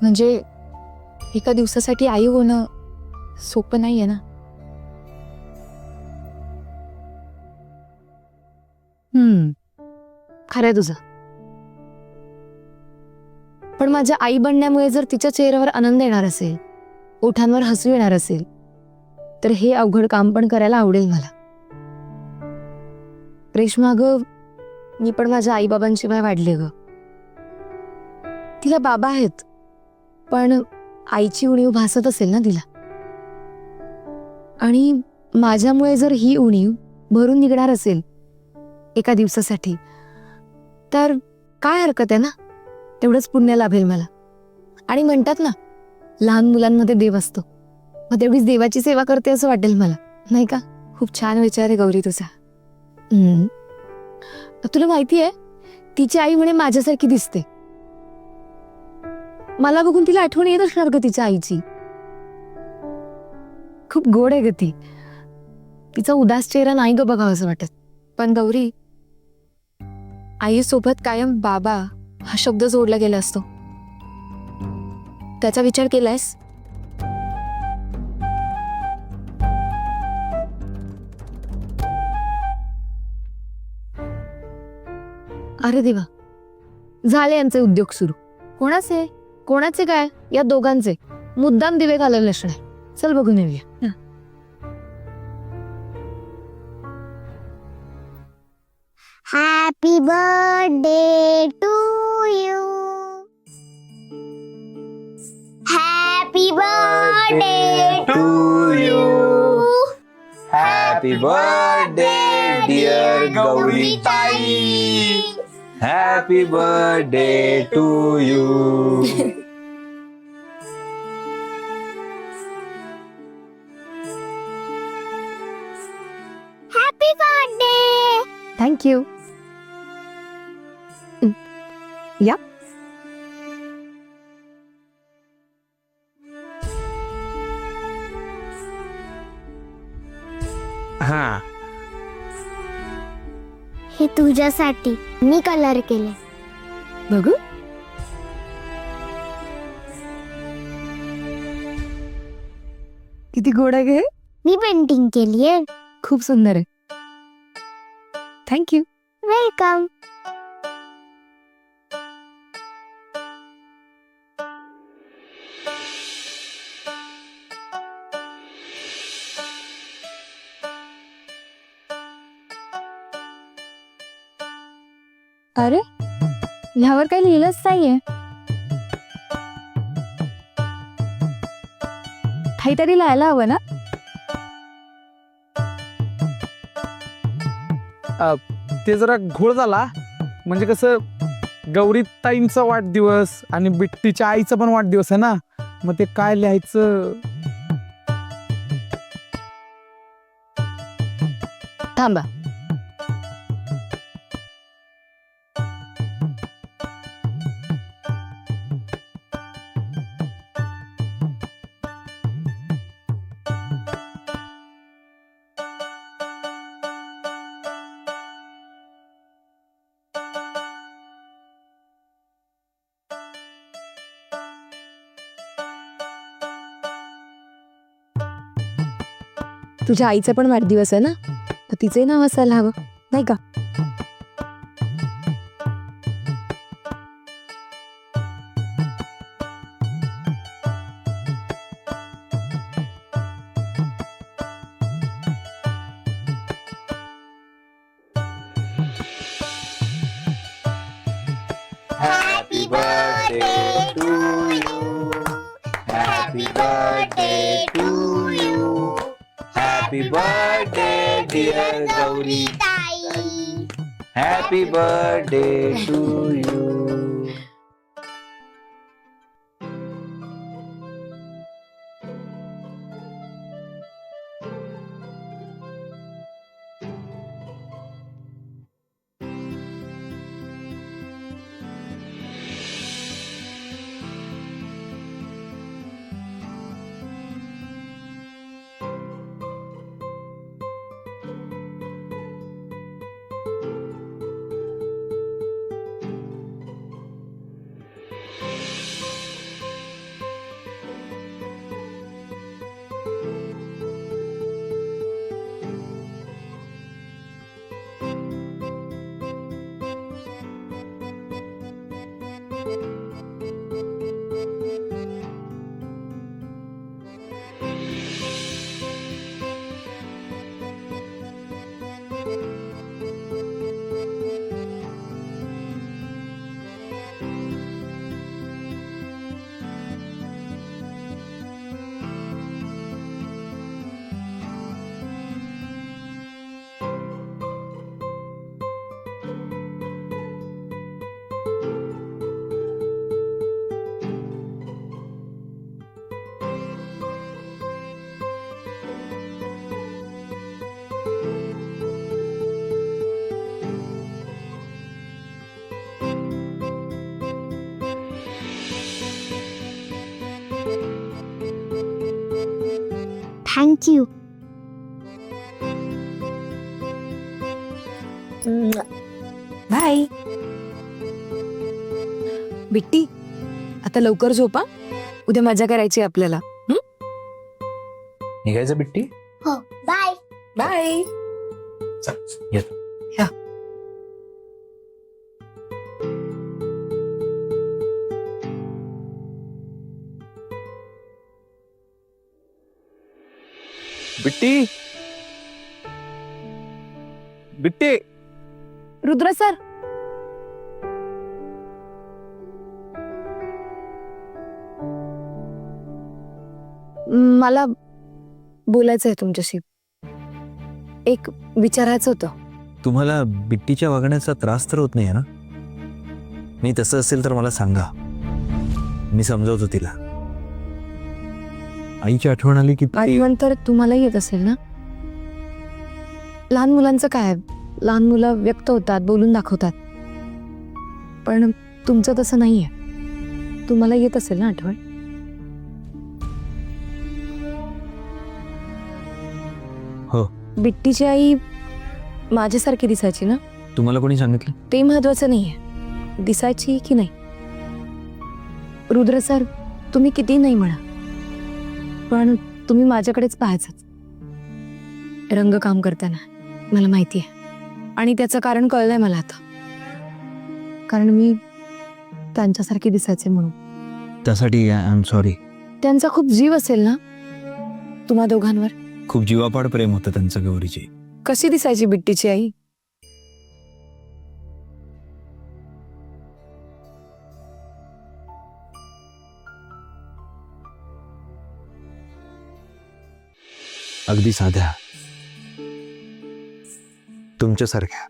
म्हणजे एका दिवसासाठी आई होणं सोपं नाहीये ना. खरंय तुझं. पण माझ्या आई बनण्यामुळे जर तिच्या चेहऱ्यावर आनंद येणार असेल, ओठांवर हसू येणार असेल, तर हे अवघड काम पण करायला आवडेल मला. रेश्मा, अगं मी पण माझ्या आईबाबांशिवाय वाढले ग. तिला बाबा आहेत, पण आईची उणीव भासत असेल ना तिला. आणि माझ्यामुळे जर ही उणीव भरून निघणार असेल एका दिवसासाठी, तर काय हरकत आहे ना. तेवढंच पुण्य लाभेल मला. आणि म्हणतात ना, लहान मुलांमध्ये देव असतो, मग तेवढीच देवाची सेवा करते असं वाटेल मला, नाही का? खूप छान विचार आहे गौरी तुझा. तुला माहितीये, तिची आई म्हणे माझ्यासारखी दिसते. मला बघून तिला आठवण येत असणार ग तिच्या आईची. खूप गोड आहे ग ती. तिचा उदास चेहरा नाही ग बघावं असं वाटत. पण गौरी, आईसोबत कायम बाबा हा शब्द जोडला गेला असतो. त्याचा विचार केलायस? अरे देवा, झाले यांचे उद्योग सुरू. कोणाचे कोणाचे काय? या दोघांचे मुद्दाम दिवे घालवले असणार. चल बघून येऊया. Happy birthday to you. Happy birthday to you. Happy birthday, dear Gauri Tai. Happy birthday to you. Happy birthday. Thank you. या. हा, हे तुझ्यासाठी मी कलर केले. बघू. किती गोड आहे गे. मी पेंटिंग केली आहे. खूप सुंदर आहे. थँक्यू. वेलकम. अरे, ह्यावर काही लिहिलंच नाहीये. काहीतरी लिहायला हवं ना. ते जरा घोळ झाला. म्हणजे कसं, गौरीताईंचा वाढदिवस आणि बिट्टीच्या आईचा पण वाढदिवस आहे ना, मग ते काय लिहायचं. थांबा. तुझ्या आईचा पण वाढदिवस आहे ना, तर तिचे नाव असायला हवं, नाही का? Happy birthday to you. Happy birthday to you. Happy birthday, dear Gauri. Happy birthday to you. Thank you. Bye. Bitti, आता लवकर झोपा. उद्या मजा करायची आपल्याला. निघायचं बिट्टी? हो, बाय. बाय. चल, येतो. बिट्टी, बिट्टी. रुद्र सर, मला बोलायचं आहे तुमच्याशी. एक विचारायचं होतं. तुम्हाला बिट्टीच्या वागण्याचा त्रास तर होत नाही ना? नाही, तसं असेल तर मला सांगा, मी समजावतो तिला. आईची आठवण आली की आठवण तर तुम्हाला येत असेल ना? लहान मुलांचं काय, लहान मुलं व्यक्त होतात, बोलून दाखवतात. पण तुमचं तसं नाहीये. तुम्हाला येत असेल ना आठवण? हो. बिट्टीची आई माझ्यासारखी दिसायची ना? तुम्हाला कोणी सांगितलं? ते महत्वाचं नाहीये, दिसायची की नाही. रुद्र सर, तुम्ही किती नाही म्हणा, पण तुम्ही माझ्याकडेच पाहायचंच. रंग काम करताना मला माहिती आहे, आणि त्याचं कारण कळलंय मला आता. कारण मी त्यांच्यासारखी दिसायचे म्हणून. त्यासाठी आय एम सॉरी. त्यांचा खूप जीव असेल ना तुम्हा दोघांवर? खूप जीवापाड प्रेम होतं त्यांचं गौरीची. कशी दिसायची बिट्टीची आई? अगदी साध्या, तुमच्यासारख्या.